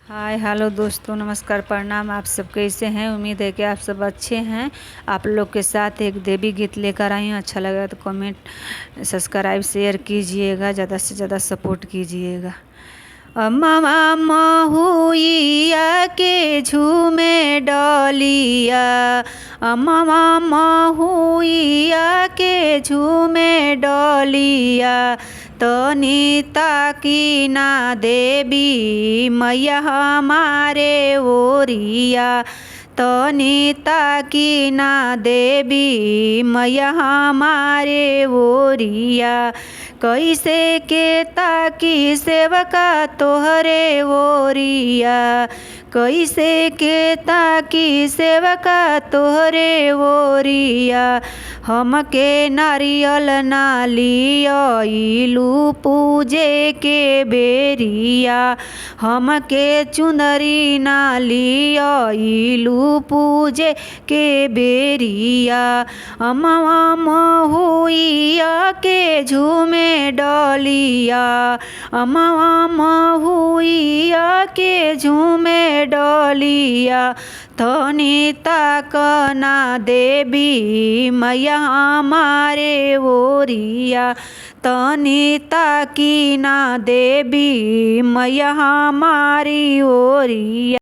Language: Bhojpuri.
हाय हेलो दोस्तों, नमस्कार, प्रणाम। आप सब कैसे हैं? उम्मीद है कि आप सब अच्छे हैं। आप लोग के साथ एक देवी गीत लेकर आई हूँ। अच्छा लगा तो कमेंट, सब्सक्राइब, शेयर कीजिएगा, ज़्यादा से ज़्यादा सपोर्ट कीजिएगा। अम्मा महुइया के झूमे डलिया, अम्मा महुइया के झूमे डलिया, तनी ताकी ना देवी मैया हमारे ओरिया, तनी ताकी ना देवी मैया हमारे ओरिया। कैसे के ताकी सेवका तोहरे ओरिया, कैसे के ताकी सेवका तोहरे ओरिया। हमके नारियल ना लियाइलू पूजे के बेरिया, हमके चुनरी ना लियाइलू पूजे के बेरिया। अम्मा महुइया के झूमे डलिया, अम्मा महुइया के झूमे डलिया, तनी ताक ना देवी मैया हमारे ओरिया, तनी ताकी ना देवी मैया हमारी ओरिया।